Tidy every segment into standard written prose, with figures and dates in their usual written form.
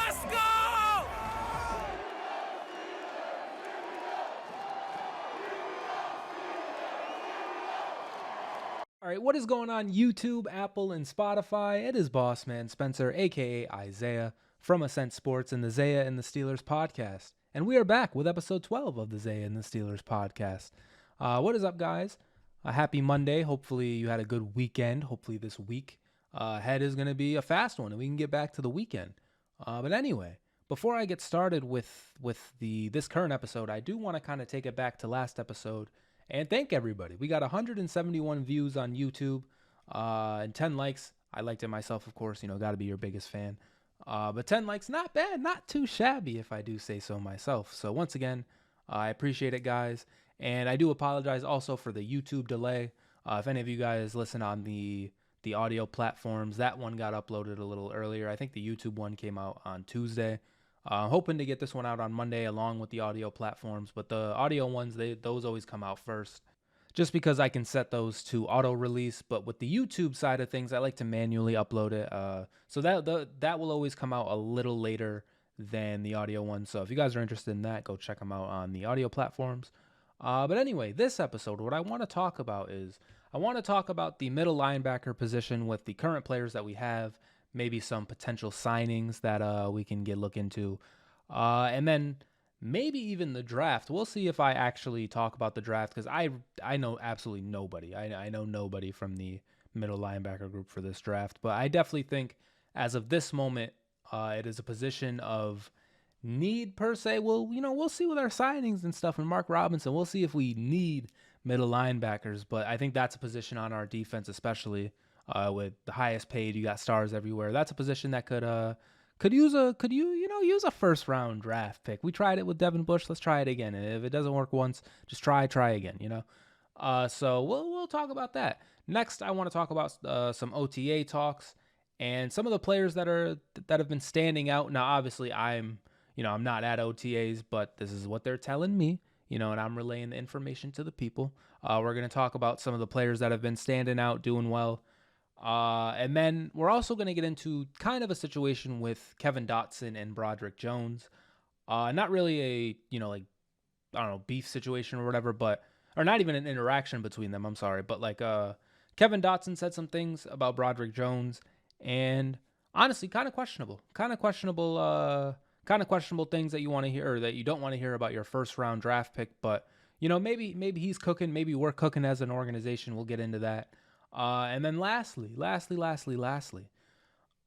Let's go! All right, what is going on YouTube, Apple, and Spotify? It is Boss Man Spencer, aka Isaiah, from Ascent Sports and the Zaya and the Steelers podcast. And we are back with episode 12 of the Zaya and the Steelers podcast. What is up, guys? A happy Monday. Hopefully, you had a good weekend. Hopefully, this week ahead is going to be a fast one and we can get back to the weekend. But anyway, before I get started with this current episode, I do want to kind of take it back to last episode and thank everybody. We got 171 views on YouTube and 10 likes. I liked it myself, of course. You know, got to be your biggest fan. But 10 likes, not bad, not too shabby, if I do say so myself. So once again, I appreciate it, guys. And I do apologize also for the YouTube delay. If any of you guys listen on the audio platforms, that one got uploaded a little earlier. I think the YouTube one came out on Tuesday. Hoping to get this one out on Monday along with the audio platforms, but the audio ones, those always come out first just because I can set those to auto release. But with the YouTube side of things, I like to manually upload it. So that will always come out a little later than the audio one. So if you guys are interested in that, go check them out on the audio platforms. But anyway, this episode, what I want to talk about is I want to talk about the middle linebacker position with the current players that we have, maybe some potential signings that we can look into, and then maybe even the draft. We'll see if I actually talk about the draft because I know absolutely nobody. I know nobody from the middle linebacker group for this draft, but I definitely think as of this moment, it is a position of need per se. We'll see with our signings and stuff and Mark Robinson. We'll see if we need middle linebackers, but I think that's a position on our defense, especially with the highest paid. You got stars everywhere. That's a position that could use a first round draft pick. We tried it with Devin Bush. Let's try it again. And if it doesn't work once, just try again. So we'll talk about that next. I want to talk about some OTA talks and some of the players that have been standing out. Now, obviously, I'm not at OTAs, but this is what they're telling me. And I'm relaying the information to the people. We're going to talk about some of the players that have been standing out, doing well. And then we're also going to get into kind of a situation with Kevin Dotson and Broderick Jones. Not really a, beef situation or whatever, or not even an interaction between them. I'm sorry. But Kevin Dotson said some things about Broderick Jones and honestly, kind of questionable things that you want to hear or that you don't want to hear about your first round draft pick. But, maybe he's cooking. Maybe we're cooking as an organization. We'll get into that. And then lastly, we're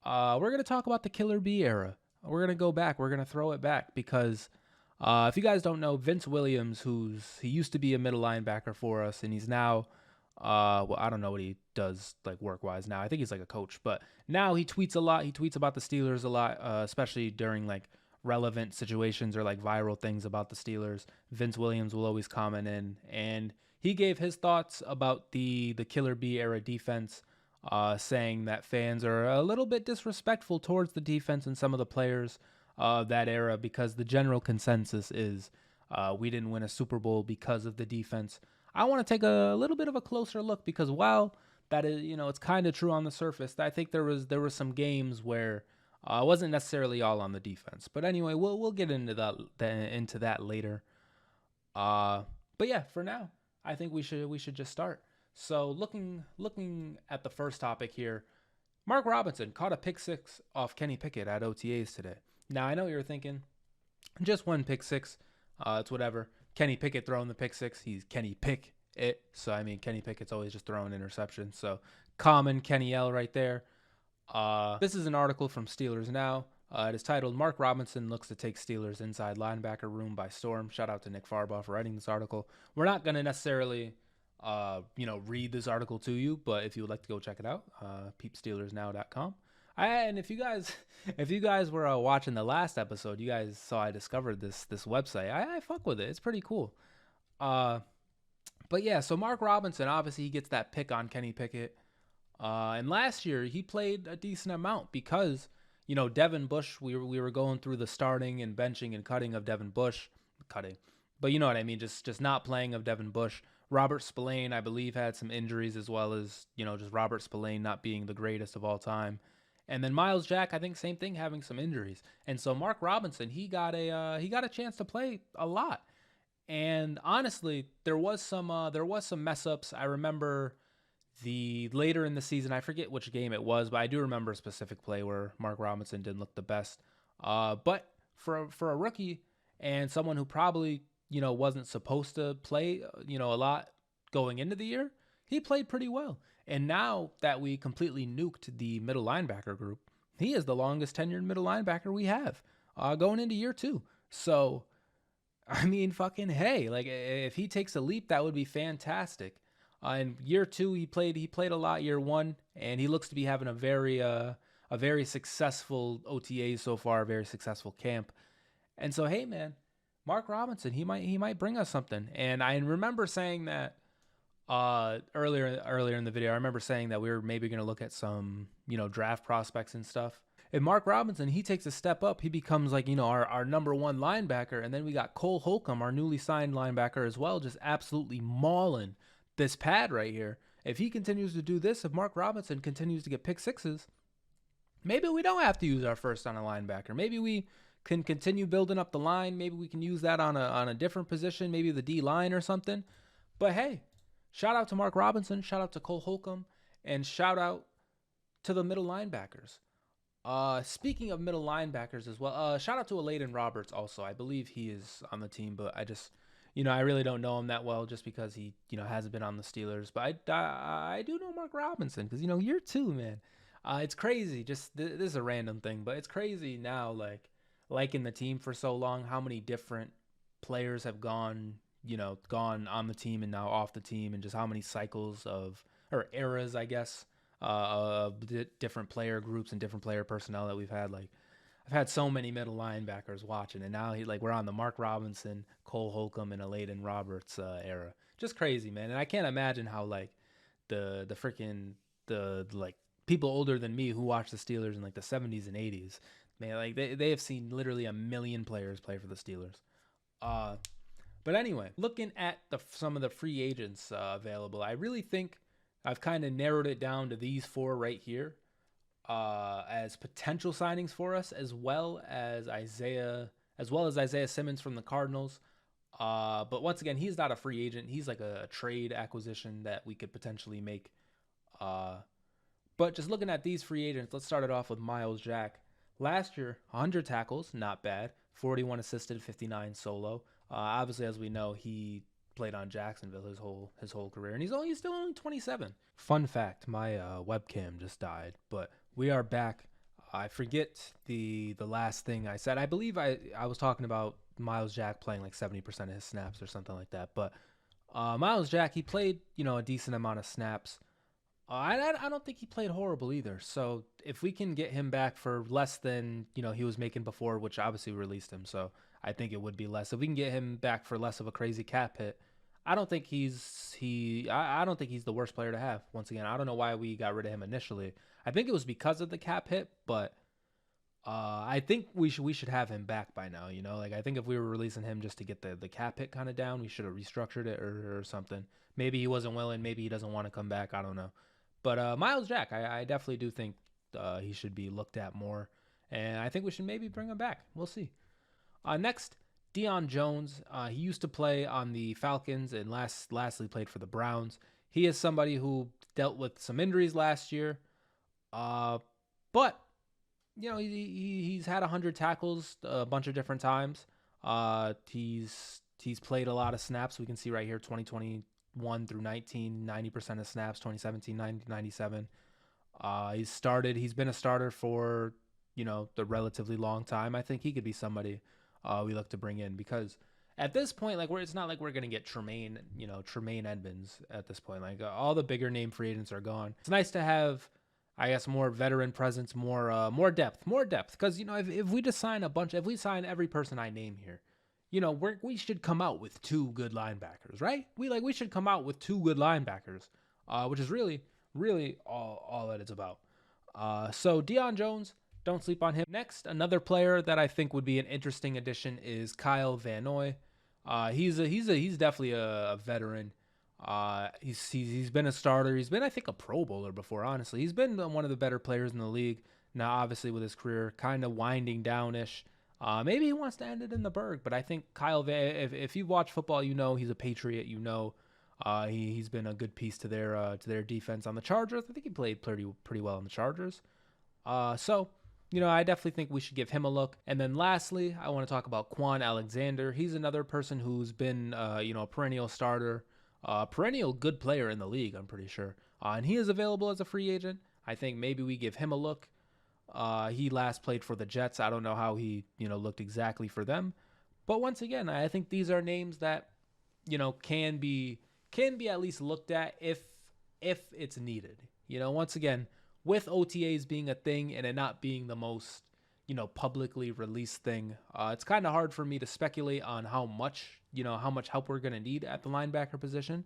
going to talk about the Killer B era. We're going to go back. We're going to throw it back because if you guys don't know, Vince Williams, he used to be a middle linebacker for us, and he's now, I don't know what he does work-wise now. I think he's a coach, but now he tweets a lot. He tweets about the Steelers a lot, especially during relevant situations or viral things about the Steelers. Vince Williams will always comment in, and he gave his thoughts about the Killer B era defense, saying that fans are a little bit disrespectful towards the defense and some of the players of that era because the general consensus is we didn't win a Super Bowl because of the defense. I want to take a little bit of a closer look because while that is, it's kind of true on the surface, I think there was some games where it wasn't necessarily all on the defense. But anyway, we'll get into that later. But yeah, for now, I think we should just start. So looking at the first topic here, Mark Robinson caught a pick six off Kenny Pickett at OTAs today. Now I know you're thinking, just one pick six, it's whatever. Kenny Pickett throwing the pick six, he's Kenny Pick it. So I mean, Kenny Pickett's always just throwing interceptions. So common Kenny L right there. This is an article from Steelers Now. It is titled, Mark Robinson looks to take Steelers inside linebacker room by storm. Shout out to Nick Farbaugh for writing this article. We're not going to necessarily, read this article to you, but if you would like to go check it out, peepsteelersnow.com. And if you guys were watching the last episode, you guys saw I discovered this website. I fuck with it. It's pretty cool. But yeah, so Mark Robinson, obviously he gets that pick on Kenny Pickett. And last year he played a decent amount because, Devin Bush, we were going through the starting and benching and cutting of Devin Bush. But you know what I mean? Just not playing of Devin Bush. Robert Spillane, I believe, had some injuries as well as, just Robert Spillane not being the greatest of all time. And then Miles Jack, I think same thing, having some injuries. And so Mark Robinson, he got a chance to play a lot. And honestly, there was some mess ups. I remember the later in the season, I forget which game it was, but I do remember a specific play where Mark Robinson didn't look the best. But for a rookie and someone who probably wasn't supposed to play a lot going into the year, he played pretty well. And now that we completely nuked the middle linebacker group, he is the longest tenured middle linebacker we have going into year 2. So, I mean, fucking hey, like if he takes a leap, that would be fantastic. In year 2, he played a lot. Year 1, and he looks to be having a very successful OTA so far, a very successful camp. And so, hey, man, Mark Robinson, he might bring us something. And I remember saying that earlier in the video. I remember saying that we were maybe going to look at some draft prospects and stuff. If Mark Robinson, he takes a step up, he becomes like our number 1 linebacker. And then we got Cole Holcomb, our newly signed linebacker as well, just absolutely mauling this pad right here. If he continues to do this, if Mark Robinson continues to get pick sixes, maybe we don't have to use our first on a linebacker. Maybe we can continue building up the line. Maybe we can use that on a different position, maybe the D line or something. But hey, shout out to Mark Robinson, shout out to Cole Holcomb, and shout out to the middle linebackers. Speaking of middle linebackers as well, shout out to Eladen Roberts also. I believe he is on the team, but I just I really don't know him that well just because he hasn't been on the Steelers. But I do know Mark Robinson because year 2, man. It's crazy. Just this is a random thing, but it's crazy now. Like in the team for so long, how many different players have gone on the team and now off the team, and just how many cycles or eras, I guess, of different player groups and different player personnel that we've had. Like, I've had so many middle linebackers watching, and now we're on the Mark Robinson, Cole Holcomb, and Eladen Roberts era. Just crazy, man. And I can't imagine how the people older than me who watched the Steelers in the 70s and 80s, man, they have seen literally a million players play for the Steelers. But anyway, looking at some of the free agents available, I really think I've kind of narrowed it down to these 4 right here as potential signings for us, as well as Isaiah Simmons from the Cardinals. But once again, he's not a free agent. He's like a trade acquisition that we could potentially make. But just looking at these free agents, let's start it off with Miles Jack. Last year, 100 tackles, not bad. 41 assisted, 59 solo. Obviously, as we know, he played on Jacksonville his whole career, and he's still only 27. Fun fact: my webcam just died, but we are back. I forget the last thing I said. I believe I was talking about Miles Jack playing 70% of his snaps or something like that. But Miles Jack, he played a decent amount of snaps. I don't think he played horrible either. So if we can get him back for less than he was making before, which obviously we released him, so I think it would be less. If we can get him back for less of a crazy cap hit, I don't think he's the worst player to have. Once again, I don't know why we got rid of him initially. I think it was because of the cap hit, but I think we should have him back by now. I think if we were releasing him just to get the cap hit kind of down, we should have restructured it or something. Maybe he wasn't willing. Maybe he doesn't want to come back. I don't know. But Miles Jack, I definitely do think he should be looked at more, and I think we should maybe bring him back. We'll see. Next, Deion Jones. He used to play on the Falcons and lastly played for the Browns. He is somebody who dealt with some injuries last year, but he's had 100 tackles a bunch of different times. He's played a lot of snaps. We can see right here, 2021 through 19, 90% of snaps. 2017, 97. He's been a starter for the relatively long time. I think he could be somebody we look to bring in, because at this point, it's not like we're gonna get Tremaine Edmonds at this point. All the bigger name free agents are gone. It's nice to have, I guess, more veteran presence, more depth. Because if we just sign if we sign every person I name here, we should come out with 2 good linebackers, right? We should come out with 2 good linebackers, which is really all that it's about. So Deion Jones, don't sleep on him. Next, another player that I think would be an interesting addition is Kyle Van Noy. He's definitely a veteran. He's been a starter. He's been, I think, a Pro Bowler before. Honestly, he's been one of the better players in the league. Now, obviously, with his career kind of winding down-ish, maybe he wants to end it in the Berg. But I think Kyle Van, if you've watched football, you know he's a Patriot. You know he's been a good piece to their defense on the Chargers. I think he played pretty well on the Chargers. So, I definitely think we should give him a look. And then lastly, I want to talk about Quan Alexander. He's another person who's been, a perennial starter, perennial good player in the league, I'm pretty sure. And he is available as a free agent. I think maybe we give him a look. He last played for the Jets. I don't know how he, looked exactly for them. But once again, I think these are names that, can be at least looked at if it's needed. Once again, with OTAs being a thing and it not being the most, publicly released thing, it's kind of hard for me to speculate on how much help we're going to need at the linebacker position.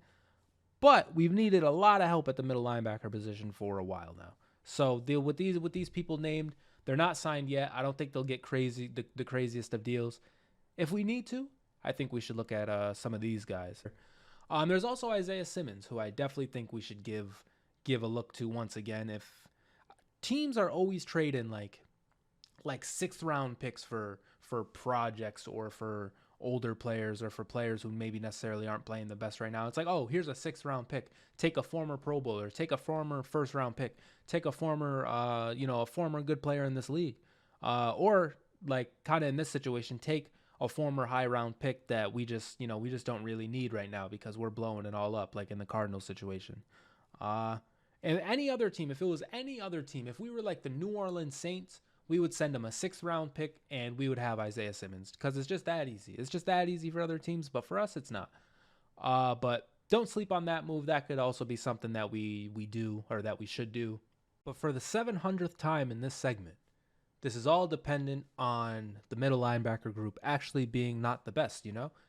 But we've needed a lot of help at the middle linebacker position for a while now. So with these people named, they're not signed yet. I don't think they'll get the craziest of deals. If we need to, I think we should look at some of these guys. There's also Isaiah Simmons, who I definitely think we should give a look to once again. If teams are always trading like 6th round picks for projects or for older players or for players who maybe necessarily aren't playing the best right now. It's like, oh, here's a 6th round pick. Take a former Pro Bowler. Take a former 1st round pick. Take a former, a former good player in this league. Or like kind of in this situation, take a former high round pick that we just don't really need right now because we're blowing it all up, like in the Cardinals situation. And any other team, if it was any other team, if we were like the New Orleans Saints, we would send them a 6th round pick and we would have Isaiah Simmons because it's just that easy. It's just that easy for other teams, but for us, it's not. But don't sleep on that move. That could also be something that we do or that we should do. But for the 700th time in this segment, this is all dependent on the middle linebacker group actually being not the best,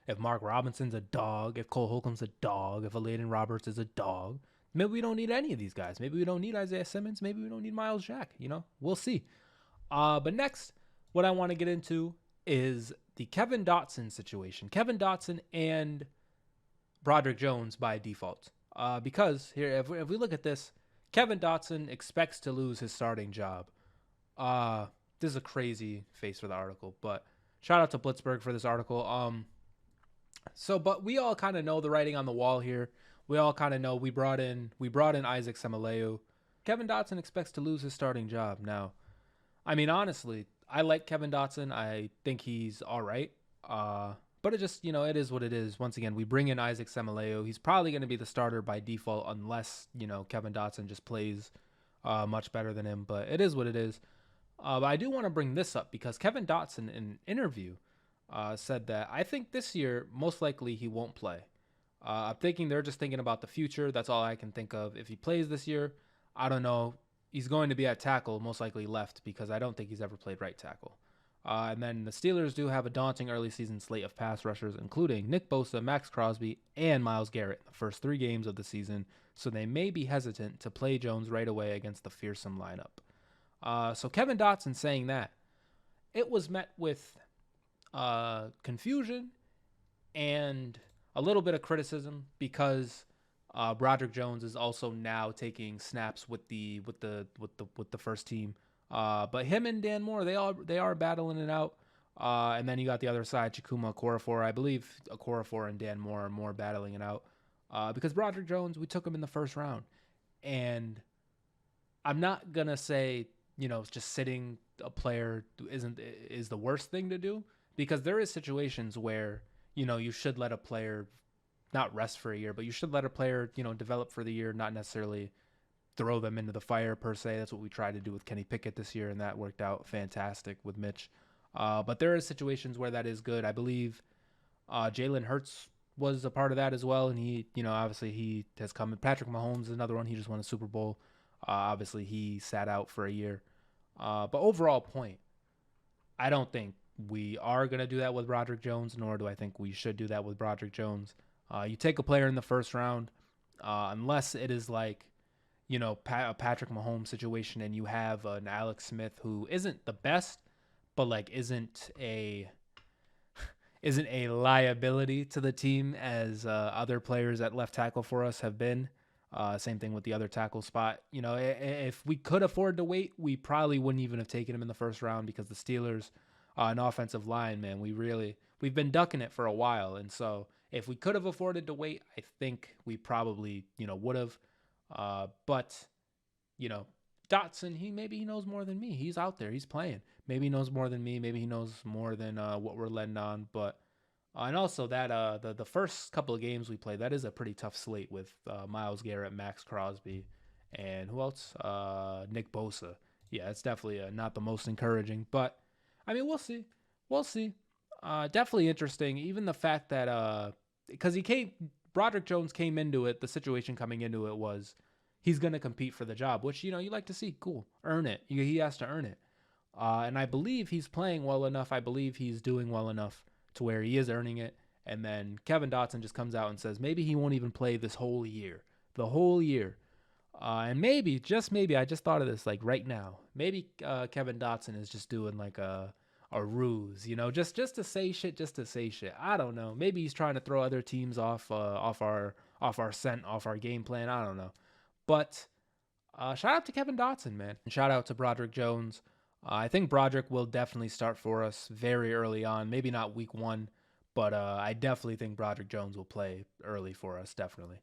If Mark Robinson's a dog, if Cole Holcomb's a dog, if Alayden Roberts is a dog, maybe we don't need any of these guys. Maybe we don't need Isaiah Simmons. Maybe we don't need Miles Jack, We'll see. But next, what I want to get into is the Kevin Dotson situation. Kevin Dotson and Broderick Jones by default. Because here, if we look at this, Kevin Dotson expects to lose his starting job. This is a crazy face for the article, but shout out to Blitzberg for this article. But we all kind of know the writing on the wall here. We all kind of know we brought in Isaac Seumalo. Kevin Dotson expects to lose his starting job. Now, I mean, honestly, I like Kevin Dotson. I think he's all right. But it just, it is what it is. Once again, we bring in Isaac Seumalo. He's probably going to be the starter by default unless, Kevin Dotson just plays much better than him. But it is what it is. But I do want to bring this up because Kevin Dotson in an interview said that I think this year, most likely he won't play. I'm thinking they're just thinking about the future. That's all I can think of. If he plays this year, I don't know. He's going to be at tackle, most likely left, because I don't think he's ever played right tackle. And then the Steelers do have a daunting early season slate of pass rushers, including Nick Bosa, Max Crosby, and Myles Garrett in the first 3 games of the season, so they may be hesitant to play Jones right away against the fearsome lineup. So Kevin Dotson saying that, it was met with confusion and a little bit of criticism because Broderick Jones is also now taking snaps with the first team. But him and Dan Moore, they are battling it out. And then you got the other side, Chukwuma Okorafor. I believe Okorafor and Dan Moore are more battling it out. Because Broderick Jones, we took him in the first round. And I'm not going to say, just sitting a player is the worst thing to do. Because there is situations where, you should let a player not rest for a year, but you should let a player, develop for the year, not necessarily throw them into the fire per se. That's what we tried to do with Kenny Pickett this year, and that worked out fantastic with Mitch. But there are situations where that is good. I believe Jalen Hurts was a part of that as well, and he, obviously he has come. Patrick Mahomes is another one. He just won a Super Bowl. Obviously he sat out for a year. But overall point, I don't think we are going to do that with Broderick Jones, nor do I think we should do that with Broderick Jones. You take a player in the first round, unless it is like, a Patrick Mahomes situation and you have an Alex Smith who isn't the best, but like isn't a liability to the team as other players at left tackle for us have been. Same thing with the other tackle spot. If we could afford to wait, we probably wouldn't even have taken him in the first round because the Steelers, an offensive line, man, we've been ducking it for a while. And so if we could have afforded to wait, I think we probably, would have. But, Dotson, maybe he knows more than me. He's out there. He's playing. Maybe he knows more than me. Maybe he knows more than what we're letting on. But and also that the first couple of games we played, that is a pretty tough slate with Myles Garrett, Max Crosby, and who else? Nick Bosa. Yeah, it's definitely not the most encouraging. But I mean, we'll see. We'll see. Definitely interesting. Even the fact that because Broderick Jones came into it. The situation coming into it was he's going to compete for the job, which, you like to see. Cool. Earn it. He has to earn it. And I believe he's playing well enough. I believe he's doing well enough to where he is earning it. And then Kevin Dotson just comes out and says maybe he won't even play this whole year. The whole year. And maybe, just maybe, I just thought of this like right now. Maybe Kevin Dotson is just doing like a ruse, just to say shit, I don't know. Maybe he's trying to throw other teams off our scent, off our game plan. I don't know. But shout out to Kevin Dotson, man. And shout out to Broderick Jones. I think Broderick will definitely start for us very early on. Maybe not week 1, but I definitely think Broderick Jones will play early for us, definitely.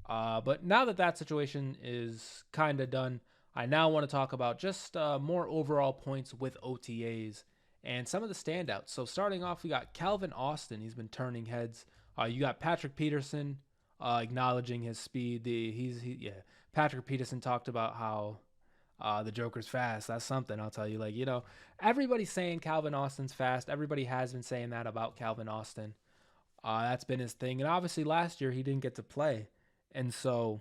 But now that situation is kind of done, I now want to talk about just more overall points with OTAs and some of the standouts. So starting off, we got Calvin Austin. He's been turning heads. You got Patrick Peterson acknowledging his speed. Patrick Peterson talked about how the Joker's fast. That's something, I'll tell you. Everybody's saying Calvin Austin's fast. Everybody has been saying that about Calvin Austin. That's been his thing. And obviously last year he didn't get to play. And so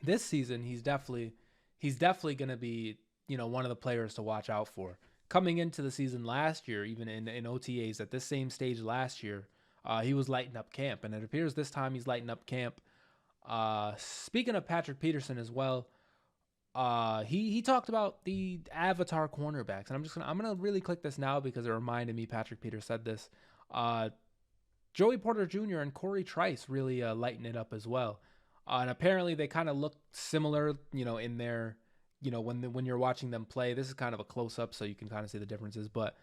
this season he's definitely going to be, one of the players to watch out for. Coming into the season last year, even in OTAs at this same stage last year, he was lighting up camp. And it appears this time he's lighting up camp. Speaking of Patrick Peterson as well, he talked about the avatar cornerbacks, and I'm gonna really click this now because it reminded me Patrick Peters said this. Joey Porter Jr. and Corey Trice really lighten it up as well, and apparently they kind of look similar, in their, when you're watching them play. This is kind of a close up, so you can kind of see the differences, but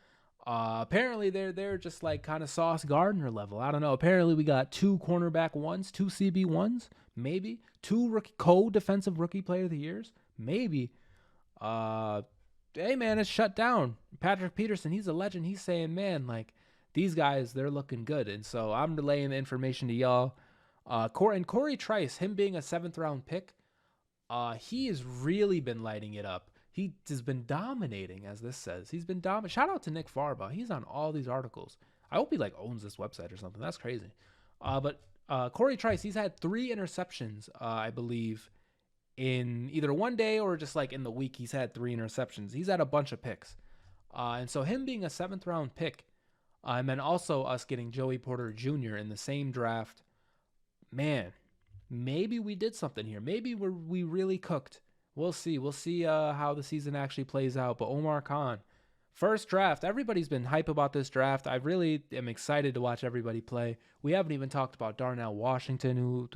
apparently they're just like kind of Sauce Gardner level. I don't know. Apparently we got 2 cornerback 1s, 2 CB 1s, maybe 2 co-defensive rookie player of the years. Maybe. Hey, man, it's shut down. Patrick Peterson, he's a legend. He's saying, man, like, these guys, they're looking good. And so I'm relaying the information to y'all. Corey Trice, him being a 7th-round pick, he has really been lighting it up. He has been dominating, as this says. He's been dominating. Shout out to Nick Farbaugh. He's on all these articles. I hope he, owns this website or something. That's crazy. But Corey Trice, he's had 3 interceptions, I believe, in either one day or just in the week. He's had 3 interceptions. He's had a bunch of picks. And so him being a 7th round pick, and then also us getting Joey Porter Jr. in the same draft, man, maybe we did something here. Maybe we really cooked. We'll see. We'll see how the season actually plays out. But Omar Khan, first draft. Everybody's been hype about this draft. I really am excited to watch everybody play. We haven't even talked about Darnell Washington,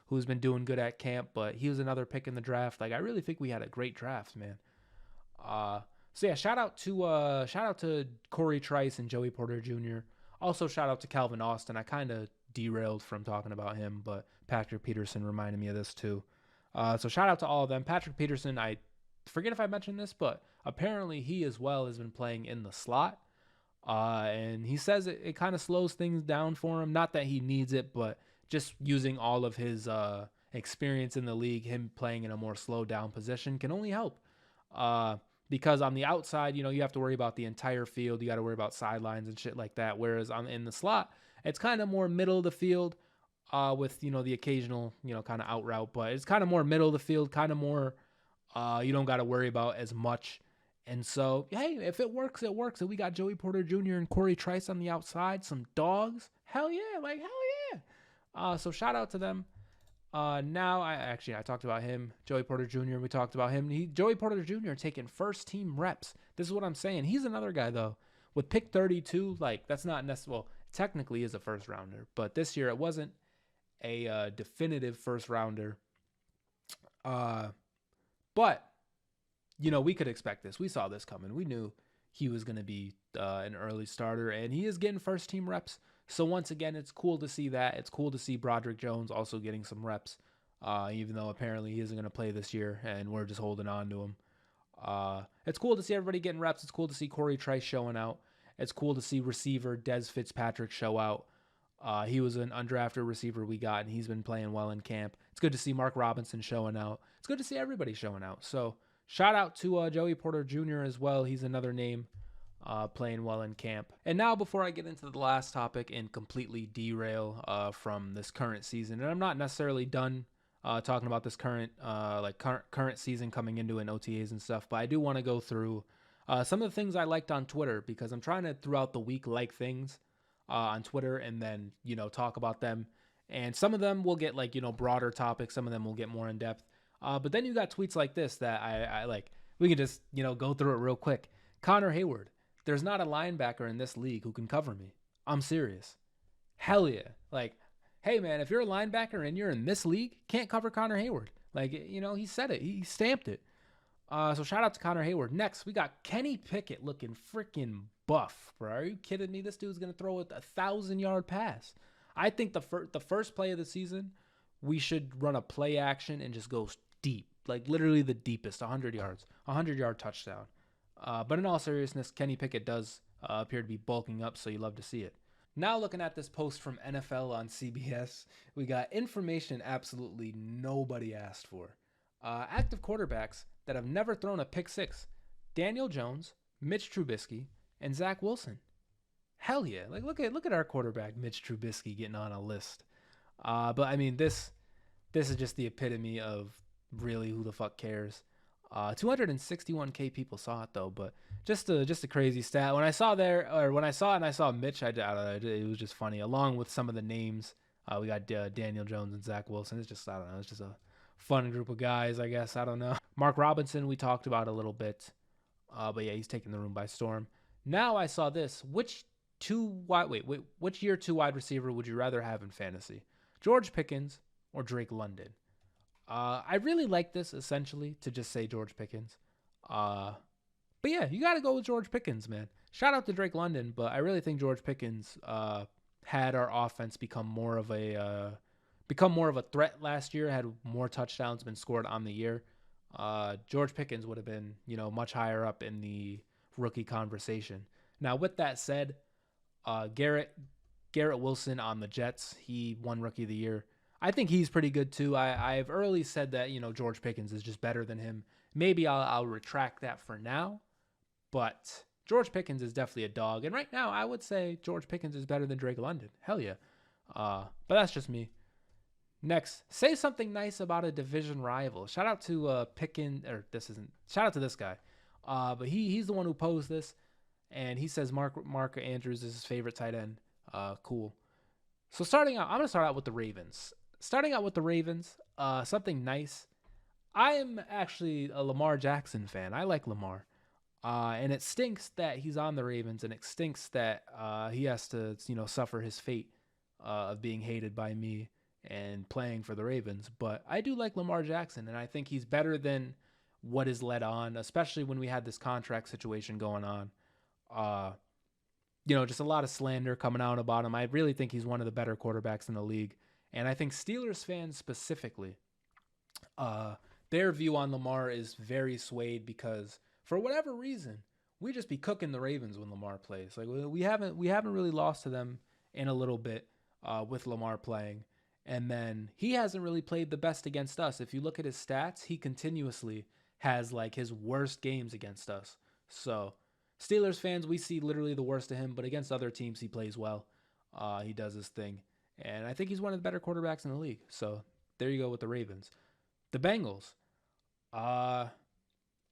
who's been doing good at camp, but he was another pick in the draft. I really think we had a great draft, man. So yeah, shout out to Corey Trice and Joey Porter Jr. Also shout out to Calvin Austin. I kind of derailed from talking about him, but Patrick Peterson reminded me of this too. So shout out to all of them. Patrick Peterson, I forget if I mentioned this, but apparently he as well has been playing in the slot. And he says it kind of slows things down for him. Not that he needs it, but just using all of his experience in the league, him playing in a more slowed down position can only help. Because on the outside, you have to worry about the entire field. You got to worry about sidelines and shit like that. Whereas in the slot, it's kind of more middle of the field with, the occasional, kind of out route. But it's kind of more middle of the field, kind of more, you don't got to worry about as much. And so, hey, if it works, it works. And we got Joey Porter Jr. and Corey Trice on the outside, some dogs. Hell yeah, hell yeah. So shout out to them. Now I talked about him, Joey Porter Jr. We talked about him. Joey Porter Jr. taking first team reps. This is what I'm saying. He's another guy though. With pick 32, that's not necessarily, well, technically is a first rounder, but this year it wasn't a definitive first rounder. But, we could expect this. We saw this coming. We knew he was going to be an early starter, and he is getting first team reps. So once again, it's cool to see that. It's cool to see Broderick Jones also getting some reps, even though apparently he isn't going to play this year, and we're just holding on to him. It's cool to see everybody getting reps. It's cool to see Corey Trice showing out. It's cool to see receiver Des Fitzpatrick show out. He was an undrafted receiver we got, and he's been playing well in camp. It's good to see Mark Robinson showing out. It's good to see everybody showing out. So shout out to Joey Porter Jr. as well. He's another name playing well in camp. And now before I get into the last topic and completely derail from this current season, and I'm not necessarily done talking about this current season coming into an OTAs and stuff, but I do want to go through some of the things I liked on Twitter, because I'm trying to throughout the week like things on Twitter and then, talk about them. And some of them will get broader topics. Some of them will get more in depth. But then you got tweets like this that I like. We can just, go through it real quick. Connor Hayward. There's not a linebacker in this league who can cover me. I'm serious. Hell yeah. Like, hey man, if you're a linebacker and you're in this league, can't cover Connor Hayward. Like, he said it. He stamped it. So shout out to Connor Hayward. Next, we got Kenny Pickett looking freaking buff, bro. Are you kidding me? This dude's going to throw a 1,000-yard pass. I think the first play of the season, we should run a play action and just go deep. Like literally the deepest, 100 yards. 100-yard touchdown. But in all seriousness, Kenny Pickett does appear to be bulking up, so you love to see it. Now looking at this post from NFL on CBS, we got information absolutely nobody asked for. Active quarterbacks that have never thrown a pick six: Daniel Jones, Mitch Trubisky, and Zach Wilson. Hell yeah. Like look at our quarterback, Mitch Trubisky, getting on a list. But I mean, this is just the epitome of really who the fuck cares. 261K people saw it though, but just a crazy stat. When I saw Mitch, I don't know, it was just funny. Along with some of the names, we got Daniel Jones and Zach Wilson. It's just, I don't know, it's just a fun group of guys, I guess. I don't know. Mark Robinson, we talked about a little bit, but yeah, he's taking the room by storm. Now I saw this. Which year two wide receiver would you rather have in fantasy? George Pickens or Drake London? I really like this, essentially, to just say George Pickens. But yeah, you got to go with George Pickens, man. Shout out to Drake London, but I really think George Pickens had our offense become more of a threat last year, had more touchdowns been scored on the year. George Pickens would have been, much higher up in the rookie conversation. Now, with that said, Garrett Wilson on the Jets, he won Rookie of the Year. I think he's pretty good too. I've early said that, George Pickens is just better than him. Maybe I'll retract that for now, but George Pickens is definitely a dog. And right now, I would say George Pickens is better than Drake London. Hell yeah. But that's just me. Next, say something nice about a division rival. Shout out to shout out to this guy. But he's the one who posed this, and he says Mark Andrews is his favorite tight end. Cool. So I'm going to start out with the Ravens. Something nice. I am actually a Lamar Jackson fan. I like Lamar. And it stinks that he's on the Ravens, and it stinks that he has to, suffer his fate of being hated by me and playing for the Ravens. But I do like Lamar Jackson, and I think he's better than what is led on, especially when we had this contract situation going on. Just a lot of slander coming out about him. I really think he's one of the better quarterbacks in the league. And I think Steelers fans specifically, their view on Lamar is very swayed because for whatever reason, we just be cooking the Ravens when Lamar plays. Like we haven't really lost to them in a little bit with Lamar playing. And then he hasn't really played the best against us. If you look at his stats, he continuously has like his worst games against us. So Steelers fans, we see literally the worst of him, but against other teams, he plays well. He does his thing. And I think he's one of the better quarterbacks in the league. So there you go with the Ravens. The Bengals.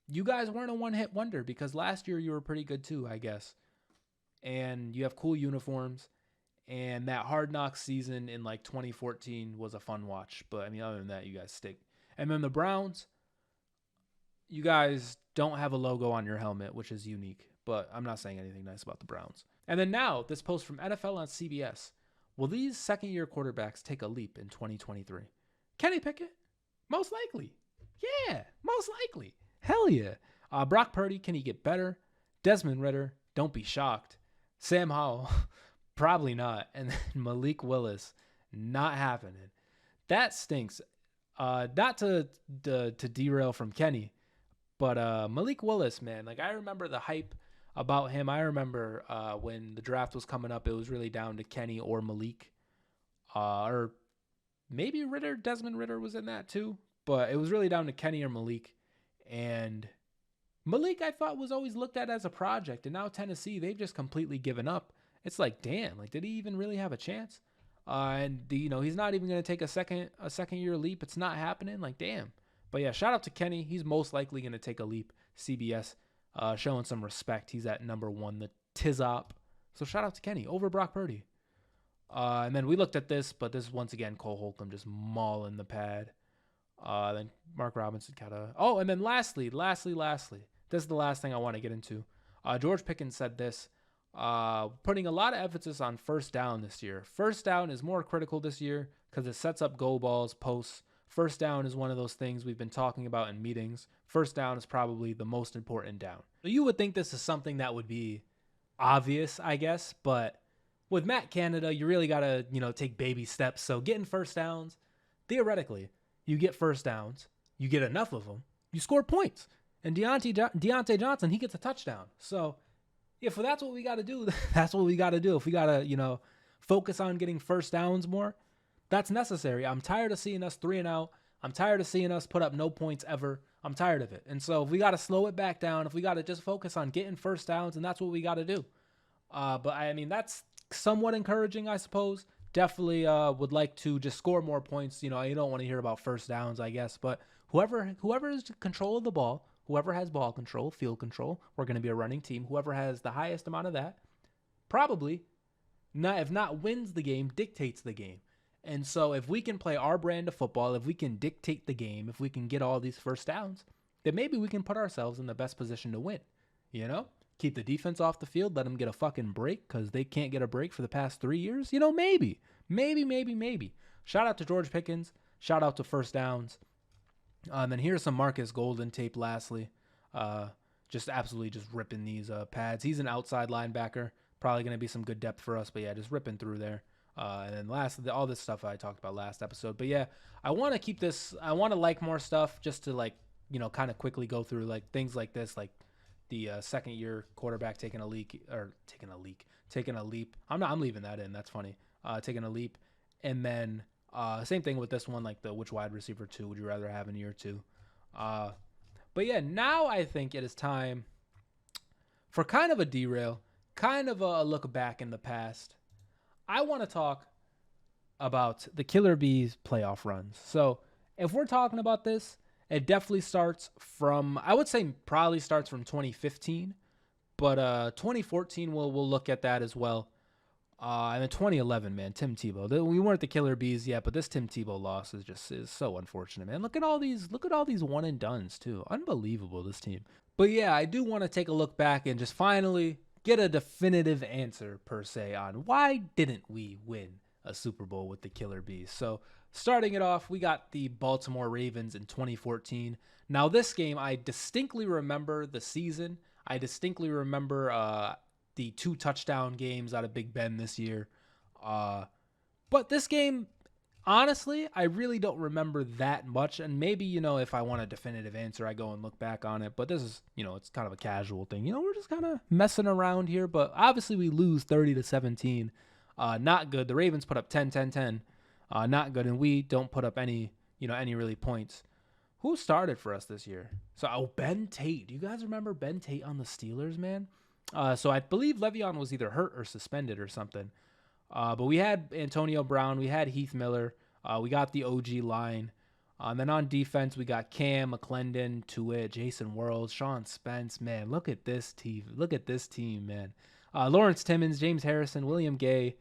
You guys weren't a one-hit wonder because last year you were pretty good too, I guess. And you have cool uniforms. And that Hard Knocks season in like 2014 was a fun watch. But I mean, other than that, you guys stink. And then the Browns, you guys don't have a logo on your helmet, which is unique. But I'm not saying anything nice about the Browns. And then now, this post from NFL on CBS. Will these second-year quarterbacks take a leap in 2023? Kenny Pickett? Most likely. Yeah, most likely. Hell yeah. Brock Purdy, can he get better? Desmond Ridder, don't be shocked. Sam Howell, probably not. And then Malik Willis, not happening. That stinks. Not to derail from Kenny, but Malik Willis, man, like I remember the hype about him. I remember when the draft was coming up, it was really down to Kenny or Malik, or maybe Ridder. Desmond Ridder was in that too, but it was really down to Kenny or Malik. And Malik, I thought, was always looked at as a project, and now Tennessee, they've just completely given up. It's like, damn, like did he even really have a chance? He's not even going to take a second year leap. It's not happening. Like, damn. But yeah, shout out to Kenny. He's most likely going to take a leap. CBS showing some respect. He's at number 1, the Tizop. So shout out to Kenny over Brock Purdy. And then we looked at this, but this is once again Cole Holcomb just mauling the pad. Then Mark Robinson kind of. Oh, and then lastly, this is the last thing I want to get into. George Pickens said this. Putting a lot of emphasis on first down this year. First down is more critical this year because it sets up go balls, posts. First down is one of those things we've been talking about in meetings. First down is probably the most important down. So you would think this is something that would be obvious, I guess, but with Matt Canada, you really got to, take baby steps. So getting first downs, theoretically, you get first downs, you get enough of them, you score points. And Deontay Johnson, he gets a touchdown. So if that's what we got to do, that's what we got to do. If we got to, focus on getting first downs more, that's necessary. I'm tired of seeing us 3-and-out. I'm tired of seeing us put up no points ever. I'm tired of it. And so if we got to slow it back down, if we got to just focus on getting first downs, and that's what we got to do. But I mean, that's somewhat encouraging, I suppose. Definitely would like to just score more points. You don't want to hear about first downs, I guess. But whoever is in control of the ball, whoever has ball control, field control, we're going to be a running team. Whoever has the highest amount of that, probably, if not wins the game, dictates the game. And so if we can play our brand of football, if we can dictate the game, if we can get all these first downs, then maybe we can put ourselves in the best position to win. Keep the defense off the field, let them get a fucking break because they can't get a break for the past 3 years. Maybe. Shout out to George Pickens. Shout out to first downs. And then here's some Marcus Golden tape lastly. Just absolutely just ripping these pads. He's an outside linebacker. Probably going to be some good depth for us. But yeah, just ripping through there. And then lastly, all this stuff I talked about last episode. But yeah, I want to keep this. I want to like more stuff just to kind of quickly go through things like this, like the second year quarterback taking a leap. I'm leaving that in. That's funny. Taking a leap. And then same thing with this one, like the which wide receiver 2 would you rather have in year 2? But yeah, now I think it is time for kind of a derail, kind of a look back in the past. I want to talk about the Killer Bees playoff runs. So if we're talking about this, it definitely starts from, I would say probably starts from 2015, but 2014 we'll look at that as well. And then 2011, man, Tim Tebow. We weren't the Killer Bees yet, but this Tim Tebow loss is so unfortunate, man. Look at all these one and dones too. Unbelievable, this team. But yeah, I do want to take a look back and just finally get a definitive answer per se on why didn't we win a Super Bowl with the Killer Bees. So starting it off, we got the Baltimore Ravens in 2014. Now this game, I distinctly remember the season. I distinctly remember the 2 touchdown games out of Big Ben this year. But this game, honestly, I really don't remember that much. And maybe, if I want a definitive answer, I go and look back on it. But this is, it's kind of a casual thing. We're just kind of messing around here. But obviously we lose 30-17. Not good. The Ravens put up 10-10-10. Not good. And we don't put up any really points. Who started for us this year? So, Ben Tate. Do you guys remember Ben Tate on the Steelers, man? So I believe Le'Veon was either hurt or suspended or something. But we had Antonio Brown. We had Heath Miller. We got the OG line. Then on defense, we got Cam, McClendon, Tuitt, Jason Worrells, Sean Spence. Man, look at this team. Look at this team, man. Lawrence Timmons, James Harrison, William Gay,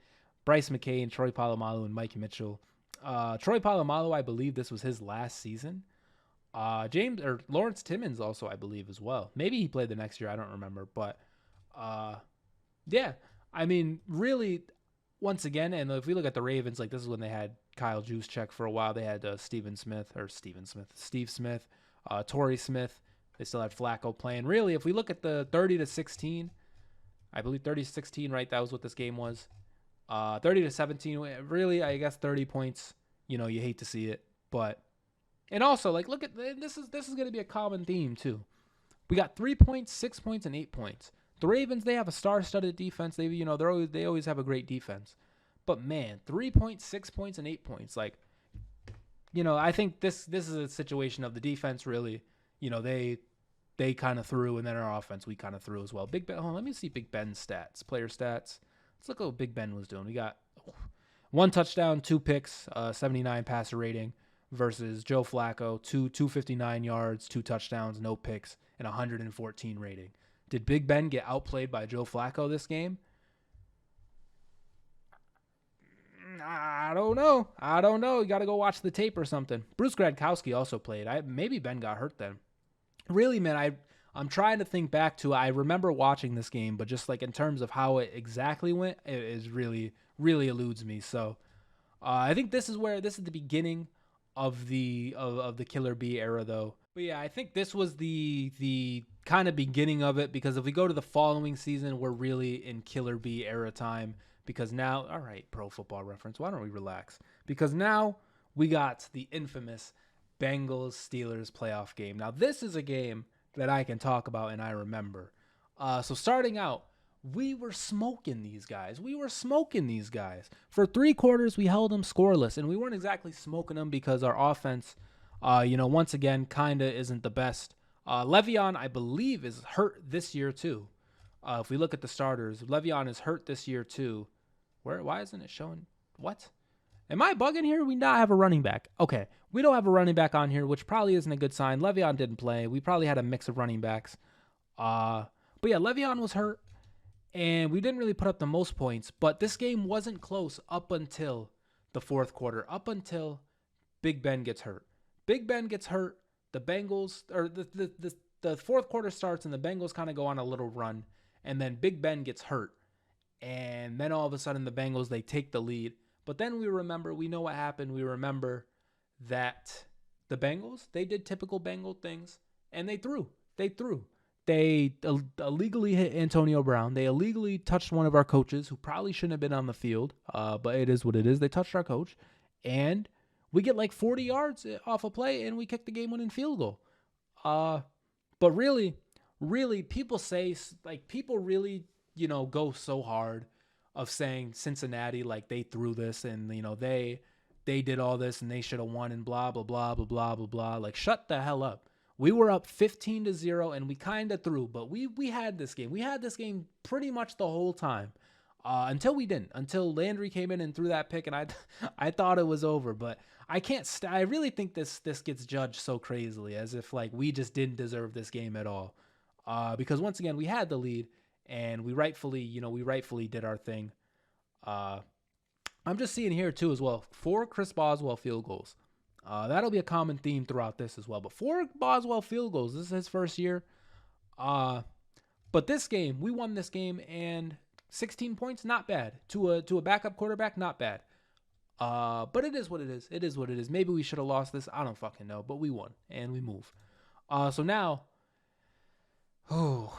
Bryce McCain, Troy Polamalu, and Mike Mitchell. Troy Polamalu, I believe this was his last season. Lawrence Timmons also, I believe, as well. Maybe he played the next year. I don't remember. But yeah, I mean, really, once again, and if we look at the Ravens, this is when they had Kyle Juszczyk for a while. They had Steve Smith. Torrey Smith. They still had Flacco playing. Really, if we look at the 30-16, I believe 30-16, right? That was what this game was. 30-17, really, I guess 30 points. You hate to see it, but and also look at this is going to be a common theme too. We got 3 points, 6 points, and 8 points. The Ravens, they have a star-studded defense. They always have a great defense. But man, 3 points, 6 points, and 8 points. I think this is a situation of the defense really. They kind of threw, and then our offense we kind of threw as well. Big Ben. Let me see Big Ben's stats, player stats. Let's look at what Big Ben was doing. We got 1 touchdown, 2 picks, 79 passer rating versus Joe Flacco, 259 yards, 2 touchdowns, no picks, and 114 rating. Did Big Ben get outplayed by Joe Flacco this game? I don't know. You got to go watch the tape or something. Bruce Gradkowski also played. Maybe Ben got hurt then. Really, man, I'm trying to think back to. I remember watching this game, but just in terms of how it exactly went, it is really eludes me. So, I think this is the beginning of the Killer B era, though. But yeah, I think this was the kind of beginning of it, because if we go to the following season, we're really in Killer B era time. Because now, all right, Pro Football Reference, why don't we relax? Because now we got the infamous Bengals-Steelers playoff game. Now, this is a game that I can talk about and I remember. So starting out, we were smoking these guys. For 3 quarters, we held them scoreless, and we weren't exactly smoking them because our offense, once again, kind of isn't the best. Le'Veon, I believe, is hurt this year too. If we look at the starters, Le'Veon is hurt this year too. Why isn't it showing? What? Am I bugging here? We not have a running back. Okay, we don't have a running back on here, which probably isn't a good sign. Le'Veon didn't play. We probably had a mix of running backs. But yeah, Le'Veon was hurt, and we didn't really put up the most points. But this game wasn't close up until the 4th quarter, up until Big Ben gets hurt. Big Ben gets hurt. The Bengals, or the 4th quarter starts, and the Bengals kind of go on a little run, and then Big Ben gets hurt. And then all of a sudden the Bengals, they take the lead. But then we know what happened. We remember that the Bengals, they did typical Bengal things, and they threw. They illegally hit Antonio Brown. They illegally touched one of our coaches who probably shouldn't have been on the field, but it is what it is. They touched our coach, and we get 40 yards off a play, and we kick the game-winning field goal. But really, people say, people really, go so hard of saying Cincinnati, they threw this and, they did all this and they should have won and blah, blah, blah, blah, blah, blah, blah. Shut the hell up. We were up 15-0 and we kind of threw, but we had this game. We had this game pretty much the whole time until we didn't, until Landry came in and threw that pick, and I thought it was over, but I can't. I really think this gets judged so crazily, as if we just didn't deserve this game at all, because once again we had the lead and we rightfully did our thing. I'm just seeing here too as well 4 Chris Boswell field goals. That'll be a common theme throughout this as well. But 4 Boswell field goals. This is his first year. But this game, we won this game, and 16 points, not bad. To a backup quarterback, not bad. But it is what it is. It is what it is. Maybe we should have lost this. I don't fucking know. But we won, and we move. So now, hold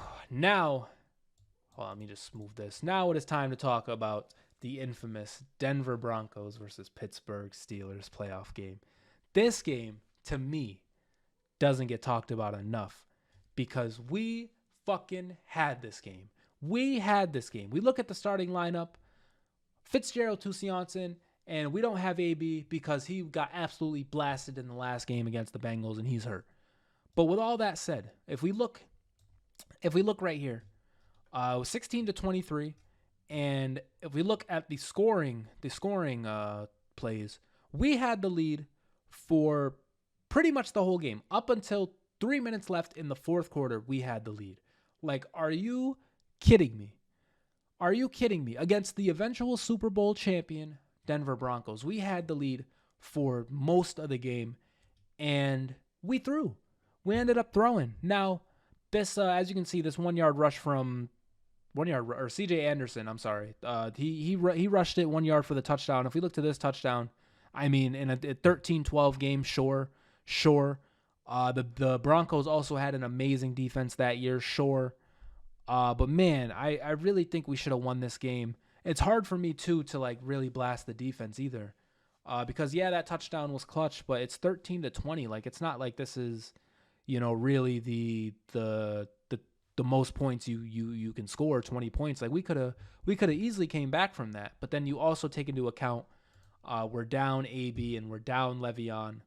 on, let me just move this. Now it is time to talk about the infamous Denver Broncos versus Pittsburgh Steelers playoff game. This game, to me, doesn't get talked about enough because we fucking had this game. We look at the starting lineup, Fitzgerald, Tusianson, and we don't have AB because he got absolutely blasted in the last game against the Bengals and he's hurt. But with all that said, if we look right here, 16-23, and if we look at the scoring plays, we had the lead for pretty much the whole game. Up until 3 minutes left in the 4th quarter, we had the lead. Are you kidding me? Against the eventual Super Bowl champion Denver Broncos, we had the lead for most of the game, and we threw. We ended up throwing. Now, this, as you can see, this 1-yard rush from CJ Anderson, I'm sorry. He rushed it 1 yard for the touchdown. If we look to this touchdown, I mean, in a 13-12 game, sure. The Broncos also had an amazing defense that year, sure. But man, I really think we should have won this game. It's hard for me too to like really blast the defense either. Because yeah, that touchdown was clutch, but it's 13-20. Like it's not like this is, really the most points you can score, 20 points. Like we could have easily came back from that. But then you also take into account we're down AB and we're down Le'Veon.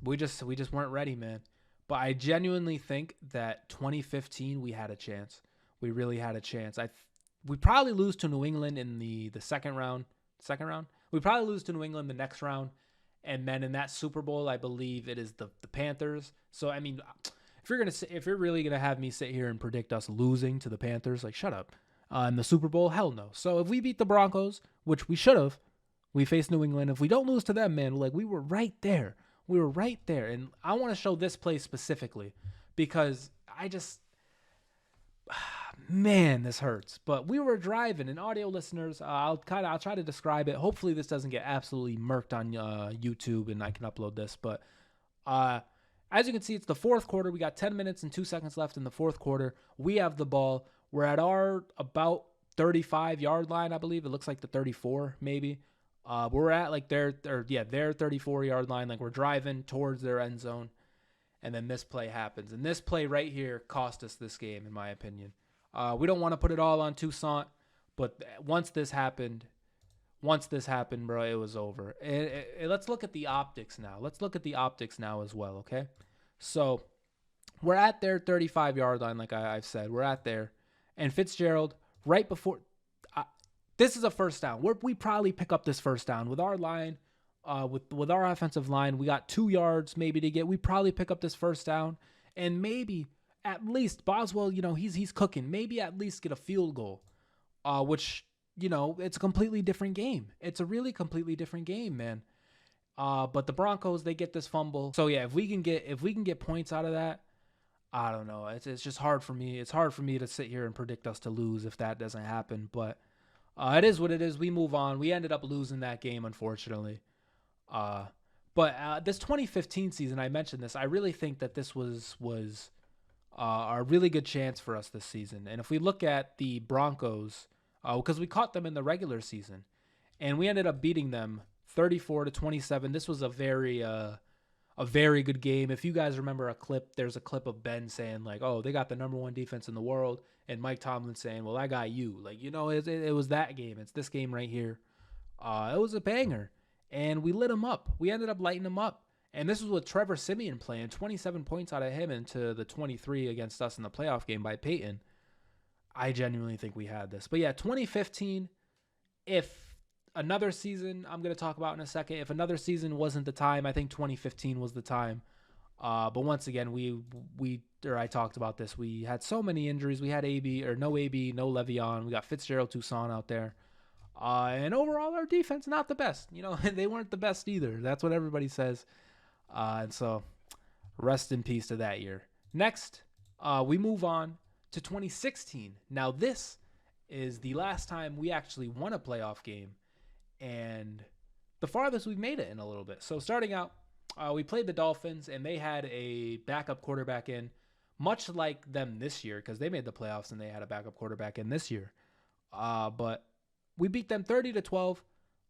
We just weren't ready, man. But I genuinely think that 2015 we had a chance. We really had a chance. We probably lose to New England in the second round. Second round? We probably lose to New England the next round. And then in that Super Bowl, I believe it is the Panthers. So I mean, if you're really gonna have me sit here and predict us losing to the Panthers, like shut up. In the Super Bowl, hell no. So if we beat the Broncos, which we should have, we face New England. If we don't lose to them, man, like we were right there. We were right there. And I want to show this play specifically because man, this hurts. But we were driving, and audio listeners, I'll try to describe it. Hopefully this doesn't get absolutely murked on YouTube and I can upload this. But as you can see, it's the fourth quarter. We got 10 minutes and 2 seconds left in the fourth quarter. We have the ball. We're at our about 35-yard line, I believe. It looks like the 34, maybe. We're at like their 34-yard line. Like we're driving towards their end zone. And then this play happens. And this play right here cost us this game, in my opinion. We don't want to put it all on Toussaint, but once this happened, bro, it was over. Let's look at the optics now. Let's look at the optics now as well, okay? So we're at their 35-yard line, like I've said. We're at there. And Fitzgerald, right before this is a first down. We probably pick up this first down with our line, with our offensive line. We got 2 yards maybe to get. We probably pick up this first down, and maybe at least Boswell, he's cooking. Maybe at least get a field goal, which it's a completely different game. It's a really completely different game, man. But the Broncos, they get this fumble. So yeah, if we can get points out of that, I don't know. It's just hard for me. It's hard for me to sit here and predict us to lose if that doesn't happen. But it is what it is. We move on. We ended up losing that game, unfortunately. But this 2015 season, I mentioned this. I really think that this was a really good chance for us this season. And if we look at the Broncos, because we caught them in the regular season, and we ended up beating them 34-27. This was a very good game. If you guys remember a clip, there's a clip of Ben saying like, "Oh, they got the number 1 defense in the world," and Mike Tomlin saying, "Well, I got you." Like, it was that game. It's this game right here. It was a banger, and we lit him up. We ended up lighting him up. And this was with Trevor Siemian playing, 27 points out of him into the 23 against us in the playoff game by Peyton. I genuinely think we had this. But yeah, 2015, if another season I'm going to talk about in a second, if another season wasn't the time, I think 2015 was the time. But once again, I talked about this. We had so many injuries. We had no Le'Veon. We got Fitzgerald, Toussaint out there. And overall, our defense, not the best. They weren't the best either. That's what everybody says. And so rest in peace to that year. Next, we move on to 2016. Now, this is the last time we actually won a playoff game and the farthest we've made it in a little bit. So starting out, we played the Dolphins, and they had a backup quarterback in, much like them this year, because they made the playoffs and they had a backup quarterback in this year. But we beat them 30-12.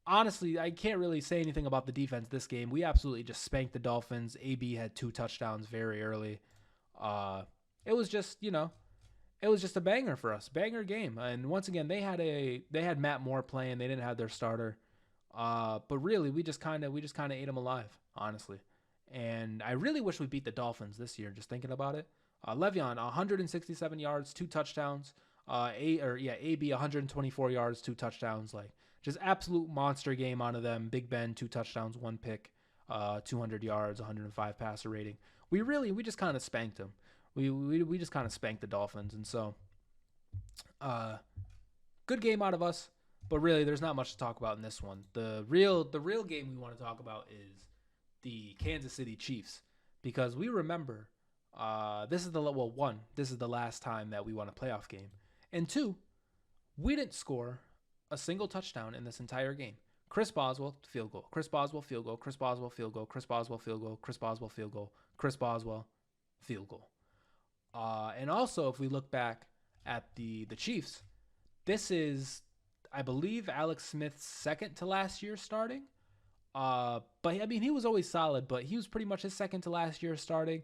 Honestly, I can't really say anything about the defense this game. We absolutely just spanked the Dolphins. AB had 2 touchdowns very early. It was just, it was just a banger for us, banger game. And once again, they had Matt Moore playing. They didn't have their starter. But really, we just kind of ate them alive, honestly. And I really wish we beat the Dolphins this year. Just thinking about it, Le'Veon 167 yards, 2 touchdowns. AB 124 yards, 2 touchdowns. Like just absolute monster game out of them. Big Ben 2 touchdowns, 1 pick, 200 yards, 105 passer rating. We just kind of spanked them. We just kind of spanked the Dolphins, and so good game out of us. But really, there's not much to talk about in this one. The real game we want to talk about is the Kansas City Chiefs, because we remember this is the last time that we won a playoff game, and 2, we didn't score a single touchdown in this entire game. Chris Boswell, field goal. Chris Boswell, field goal. Chris Boswell, field goal. Chris Boswell, field goal. Chris Boswell, field goal. Chris Boswell, field goal. And also, if we look back at the Chiefs, this is, I believe, Alex Smith's second to last year starting. But I mean, he was always solid, but he was pretty much his second to last year starting.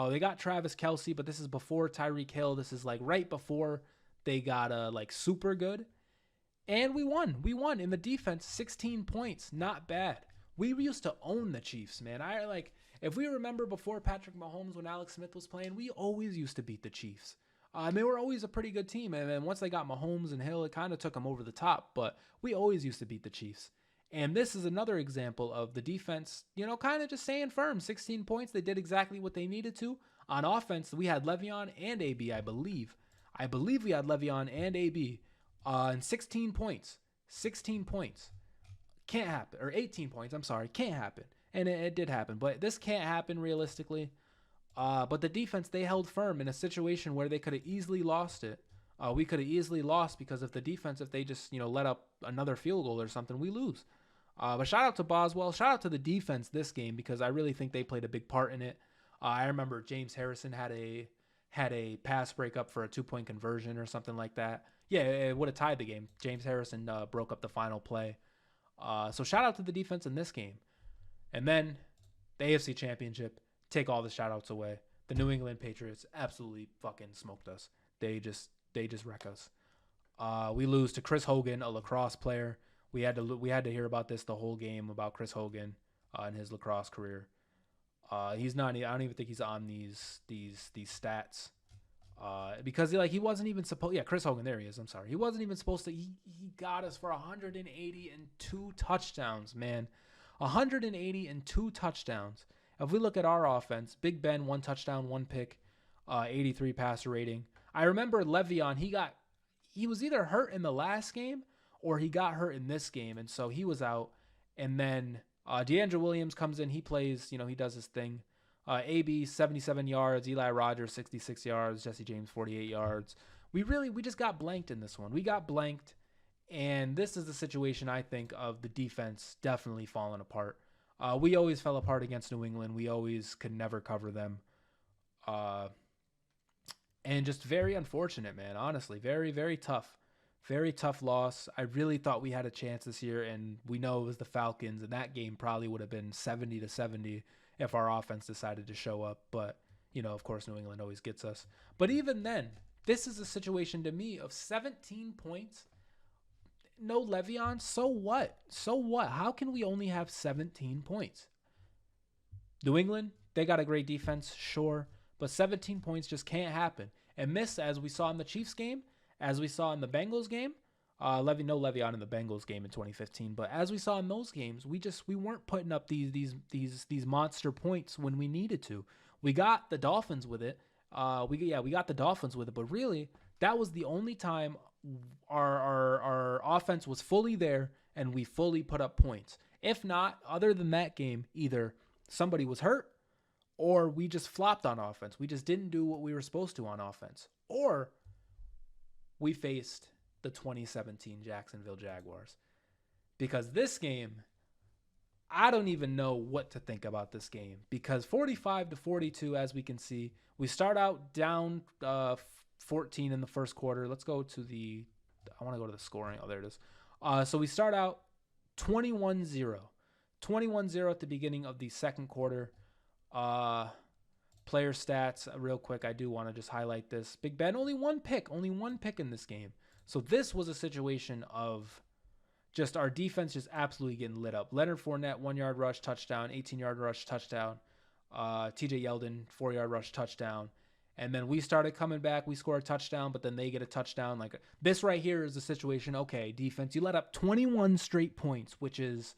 They got Travis Kelce, but this is before Tyreek Hill. This is like right before they got like super good. And we won. We won in the defense, 16 points. Not bad. We used to own the Chiefs, man. If we remember before Patrick Mahomes, when Alex Smith was playing, we always used to beat the Chiefs. And they were always a pretty good team. And then once they got Mahomes and Hill, it kind of took them over the top. But we always used to beat the Chiefs. And this is another example of the defense, kind of just staying firm. 16 points. They did exactly what they needed to. On offense, we had Le'Veon and AB, I believe. I believe we had Le'Veon and AB. And 16 points. 16 points. Can't happen. Or 18 points, I'm sorry. Can't happen. And it did happen. But this can't happen realistically. But the defense, they held firm in a situation where they could have easily lost it. We could have easily lost because if they just, let up another field goal or something, we lose. But shout out to Boswell. Shout out to the defense this game because I really think they played a big part in it. I remember James Harrison had a pass breakup for a 2-point conversion or something like that. Yeah, it would have tied the game. James Harrison broke up the final play. So shout out to the defense in this game. And then the AFC Championship, take all the shout outs away. The New England Patriots absolutely fucking smoked us. They just wreck us. We lose to Chris Hogan, a lacrosse player. We had to hear about this the whole game about Chris Hogan and his lacrosse career. He's not. I don't even think he's on these stats because he wasn't even supposed. Yeah, Chris Hogan. There he is. I'm sorry. He wasn't even supposed to. He got us for 182 touchdowns, man. 182 touchdowns. If we look at our offense, Big Ben 1 touchdown, 1 pick, 83 passer rating. I remember Le'Veon. He was either hurt in the last game or he got hurt in this game, and so he was out. And then DeAndre Williams comes in. He plays, he does his thing. AB, 77 yards. Eli Rogers, 66 yards. Jesse James, 48 yards. We just got blanked in this one. We got blanked, and this is the situation, I think, of the defense definitely falling apart. We always fell apart against New England. We always could never cover them. And just very unfortunate, man. Honestly, very, very tough. Very tough loss. I really thought we had a chance this year, and we know it was the Falcons, and that game probably would have been 70-70 if our offense decided to show up. But, of course, New England always gets us. But even then, this is a situation to me of 17 points. No Le'Veon, so what? So what? How can we only have 17 points? New England, they got a great defense, sure, but 17 points just can't happen. And this, as we saw in the Chiefs game, as we saw in the Bengals game, no Le'Veon in the Bengals game in 2015, but as we saw in those games, we weren't putting up these monster points when we needed to. We got the Dolphins with it. We got the Dolphins with it, but really that was the only time our offense was fully there and we fully put up points. If not, other than that game, either somebody was hurt or we just flopped on offense. We just didn't do what we were supposed to on offense. Or we faced the 2017 Jacksonville Jaguars. Because this game, I don't even know what to think about this game. Because 45-42, as we can see, we start out down 14 in the first quarter. Let's go to I want to go to the scoring. Oh, there it is. So we start out 21-0. 21-0 at the beginning of the second quarter. Player stats, real quick, I do want to just highlight this. Big Ben, only one pick in this game. So this was a situation of just our defense just absolutely getting lit up. Leonard Fournette, 1-yard rush, touchdown, 18-yard rush, touchdown. TJ Yeldon, 4-yard rush, touchdown. And then we started coming back. We scored a touchdown, but then they get a touchdown. Like this right here is the situation. Okay, defense, you let up 21 straight points, which is,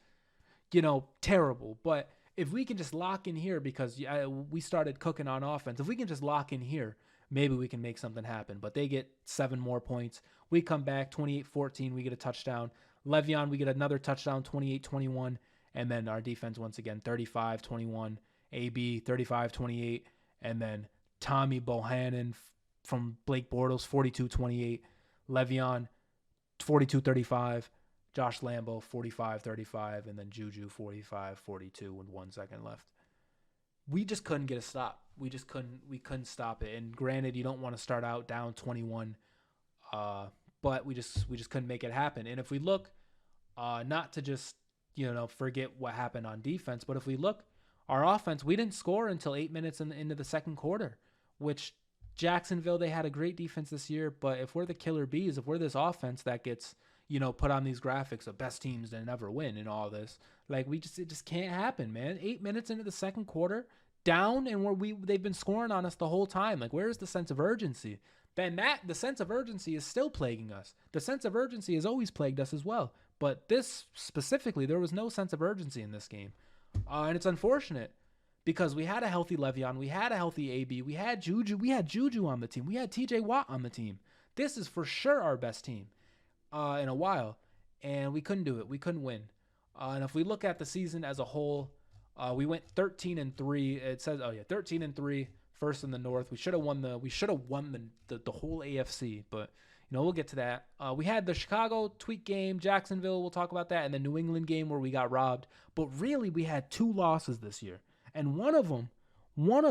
terrible. But if we can just lock in here, because we started cooking on offense, if we can just lock in here, maybe we can make something happen. But they get 7 more points. We come back 28-14. We get a touchdown. Le'Veon, we get another touchdown, 28-21. And then our defense, once again, 35-21. AB, 35-28. And then Tommy Bohannon from Blake Bortles, 42-28. Le'Veon, 42-35. Josh Lambo 45-35, and then Juju 45-42 with 1 second left. We just couldn't get a stop. We couldn't stop it. And granted, you don't want to start out down 21, but we just couldn't make it happen. And if we look, not to just forget what happened on defense, but if we look, our offense, we didn't score until 8 minutes into the second quarter, which Jacksonville, they had a great defense this year, but if we're the killer bees, if we're this offense that gets put on these graphics of best teams that never win and all this, like it just can't happen, man. 8 minutes into the second quarter, down, and they've been scoring on us the whole time. Like, where's the sense of urgency? Ben, the sense of urgency is still plaguing us. The sense of urgency has always plagued us as well, but this specifically, there was no sense of urgency in this game, and it's unfortunate. Because we had a healthy Le'Veon, we had a healthy AB, we had Juju on the team, we had TJ Watt on the team. This is for sure our best team in a while, and we couldn't do it. We couldn't win. And if we look at the season as a whole, we went 13-3. It says, 13-3, first in the North. We should have won the whole AFC, but we'll get to that. We had the Chicago tweak game, Jacksonville. We'll talk about that, and the New England game where we got robbed. But really, we had 2 losses this year. And one of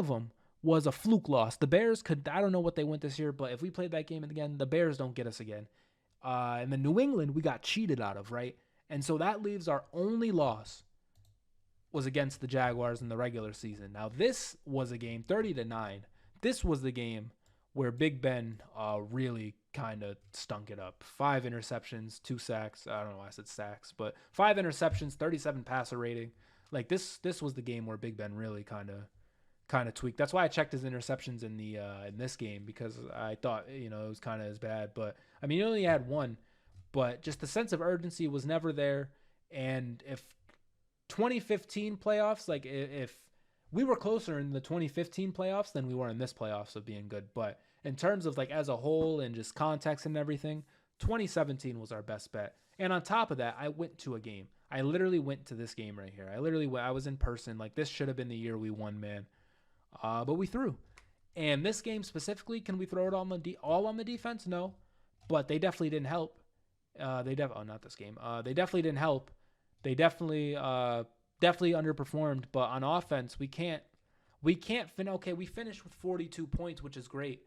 them was a fluke loss. The Bears I don't know what they went this year, but if we played that game again, the Bears don't get us again. And then New England, we got cheated out of, right? And so that leaves our only loss was against the Jaguars in the regular season. Now, this was a game, 30-9. This was the game where Big Ben really kind of stunk it up. 5 interceptions, 2 sacks. I don't know why I said sacks, but 5 interceptions, 37 passer rating. Like this was the game where Big Ben really kind of tweaked. That's why I checked his interceptions in this game, because I thought it was kind of as bad. But I mean, he only had 1, but just the sense of urgency was never there. And if 2015 playoffs, like if we were closer in the 2015 playoffs than we were in this playoffs of being good. But in terms of like as a whole and just context and everything, 2017 was our best bet. And on top of that, I went to a game. I literally went to this game right here. I was in person. Like, this should have been the year we won, man. But we threw. And this game specifically, can we throw it all on the defense? No. But they definitely didn't help. Not this game. They definitely didn't help. They definitely underperformed. But on offense, we can't finish. Okay, we finished with 42 points, which is great.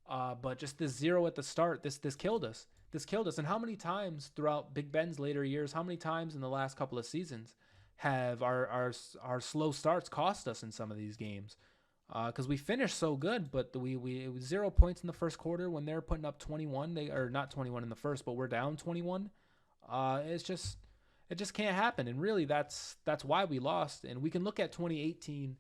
But just this 0 at the start, this killed us. This killed us. And how many times throughout Big Ben's later years, how many times in the last couple of seasons have our slow starts cost us in some of these games? Because we finished so good, but it was 0 points in the first quarter when they're putting up 21. They are not 21 in the first, but we're down 21. It just can't happen. And really, that's why we lost. And we can look at 2018,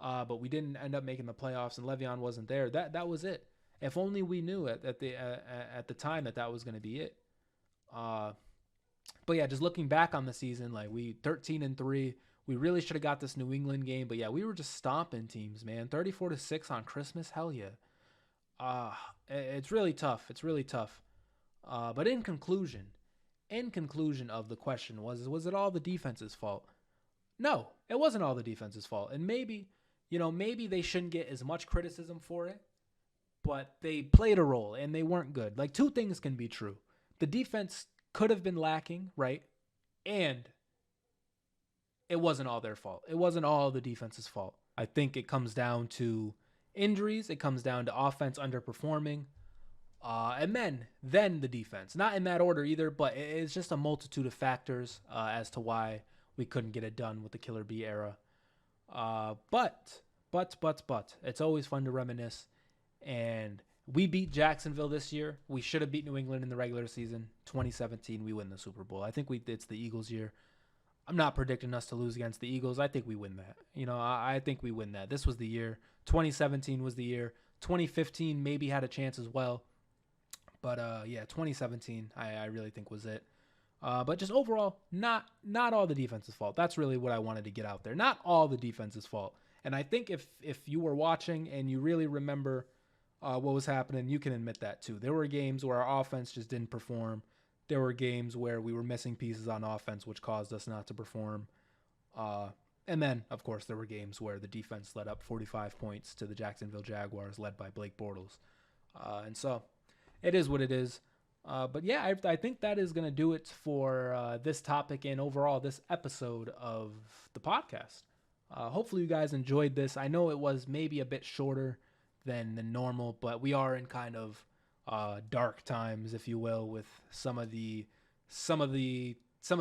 but we didn't end up making the playoffs, and Le'Veon wasn't there. That was it. If only we knew at the time that was going to be it. But yeah, just looking back on the season, like we 13-3, we really should have got this New England game. But yeah, we were just stomping teams, man. 34-6 on Christmas, hell yeah. It's really tough. It's really tough. But in conclusion of the question was it all the defense's fault? No, it wasn't all the defense's fault. And maybe they shouldn't get as much criticism for it. But they played a role, and they weren't good. Like, 2 things can be true. The defense could have been lacking, right? And it wasn't all their fault. It wasn't all the defense's fault. I think it comes down to injuries. It comes down to offense underperforming. And then the defense. Not in that order either, but it's just a multitude of factors as to why we couldn't get it done with the Killer Bee era. But it's always fun to reminisce. And we beat Jacksonville this year. We should have beat New England in the regular season. 2017, we win the Super Bowl. I think it's the Eagles' year. I'm not predicting us to lose against the Eagles. I think we win that. I think we win that. This was the year. 2017 was the year. 2015 maybe had a chance as well. But 2017 I really think was it. But just overall, not all the defense's fault. That's really what I wanted to get out there. Not all the defense's fault. And I think if you were watching and you really remember what was happening, you can admit that too. There were games where our offense just didn't perform. There were games where we were missing pieces on offense, which caused us not to perform. And then, of course, there were games where the defense led up 45 points to the Jacksonville Jaguars, led by Blake Bortles. And so it is what it is. But yeah, I think that is going to do it for this topic and overall this episode of the podcast. Hopefully, you guys enjoyed this. I know it was maybe a bit shorter than normal, but we are in kind of dark times, if you will, with some of the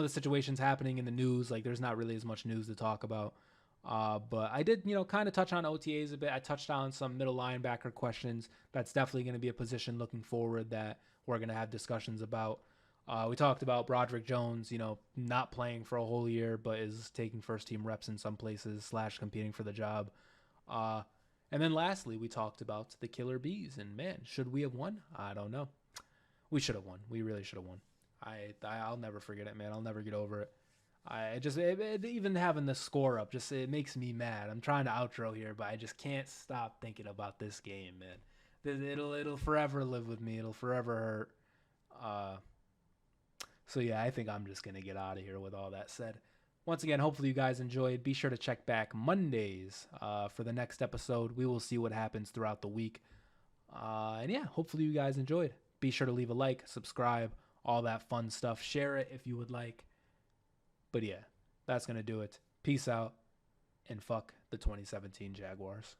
situations happening in the news. Like, there's not really as much news to talk about. But I did, kind of touch on OTAs a bit. I touched on some middle linebacker questions. That's definitely going to be a position looking forward that we're going to have discussions about. We talked about Broderick Jones, not playing for a whole year, but is taking first team reps in some places / competing for the job. And then lastly, we talked about the Killer Bees. And man, should we have won? I don't know. We should have won. We really should have won. I'll never forget it, man. I'll never get over it. Even having the score up, it makes me mad. I'm trying to outro here, but I just can't stop thinking about this game, man. It'll forever live with me. It'll forever hurt. So yeah, I think I'm just gonna get out of here with all that said. Once again, hopefully you guys enjoyed. Be sure to check back Mondays for the next episode. We will see what happens throughout the week. And yeah, hopefully you guys enjoyed. Be sure to leave a like, subscribe, all that fun stuff. Share it if you would like. But yeah, that's going to do it. Peace out, and fuck the 2017 Jaguars.